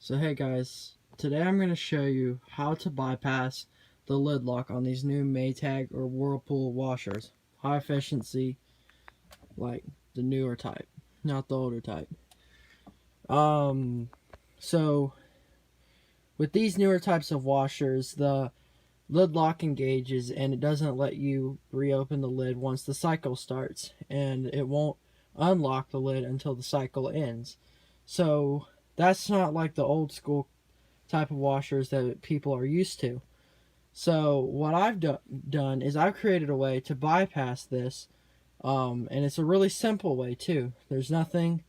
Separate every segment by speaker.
Speaker 1: So hey guys, today I'm going to show you how to bypass the lid lock on these new Maytag or Whirlpool washers. High efficiency, like the newer type, not the older type. So with these newer types of washers, the lid lock engages and it doesn't let you reopen the lid once the cycle starts, and it won't unlock the lid until the cycle ends. So that's not like the old school type of washers that people are used to. So what I've done is I've created a way to bypass this, and it's a really simple way too. There's nothing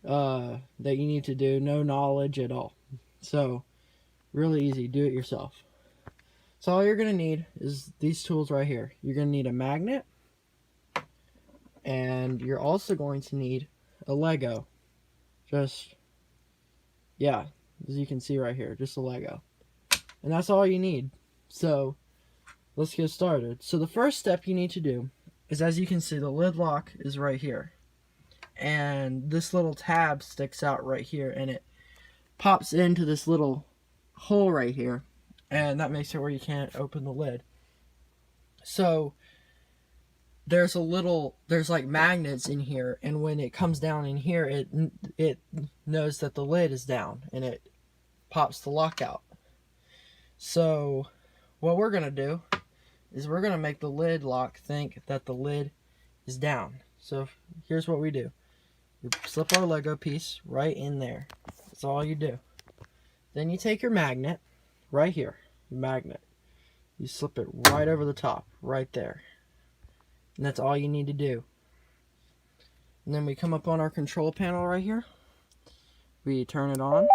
Speaker 1: that you need to do, no knowledge at all. So really easy, do it yourself. So all you're going to need is these tools right here. You're going to need a magnet, and you're also going to need a Lego. Just, yeah, as you can see right here, just a Lego. And that's all you need. So let's get started. So the first step you need to do is, as you can see, the lid lock is right here. And this little tab sticks out right here, and it pops into this little hole right here. And that makes it where you can't open the lid. So there's like magnets in here, and when it comes down in here, it knows that the lid is down, and it pops the lock out. So what we're gonna do is we're gonna make the lid lock think that the lid is down. So here's what we do. You slip our Lego piece right in there. That's all you do. Then you take your magnet right here, magnet. You slip it right over the top, right there. And that's all you need to do. And then we come up on our control panel right here. We turn it on.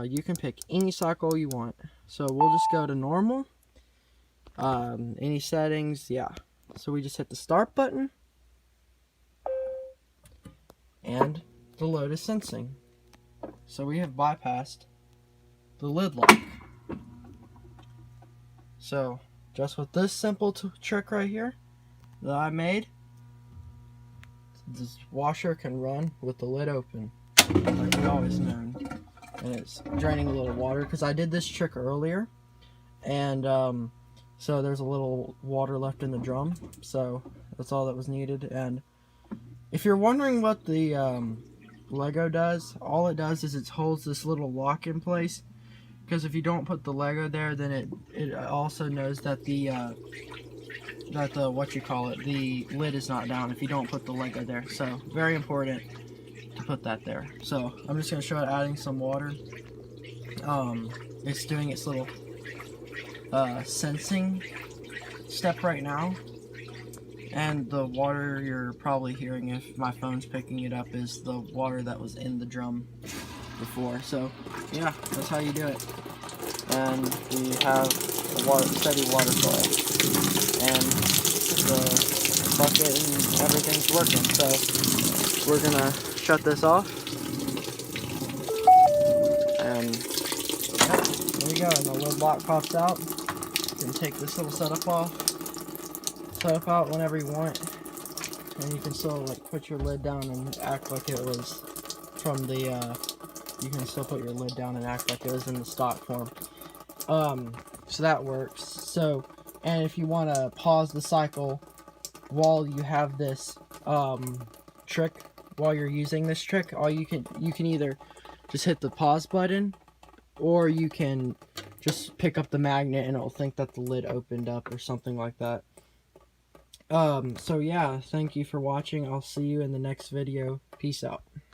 Speaker 1: You can pick any cycle you want. So we'll just go to normal. Any settings, yeah. So we just hit the start button. And the load is sensing. So we have bypassed the lid lock. So just with this simple trick right here that I made, this washer can run with the lid open, like we always known. And it's draining a little water because I did this trick earlier, and so there's a little water left in the drum, so that's all that was needed. And if you're wondering what the Lego does, all it does is it holds this little lock in place, because if you don't put the Lego there, then it also knows that the the lid is not down if you don't put the Lego there. So very important to put that there. So I'm just going to show it adding some water. It's doing its little sensing step right now, and the water you're probably hearing, if my phone's picking it up, is the water that was in the drum before. So yeah, that's how you do it. And we have a steady water flow, and the bucket and everything's working. So we're gonna shut this off, and yeah, there you go. And the lid lock pops out. You can take this little setup out whenever you want, and you can still like put your lid down and act like it was from the you can still put your lid down and act like it was in the stock form. So that works. So, and if you want to pause the cycle while you have this trick, while you're using this trick, you can either just hit the pause button, or you can just pick up the magnet and it'll think that the lid opened up or something like that. So yeah, thank you for watching. I'll see you in the next video. Peace out.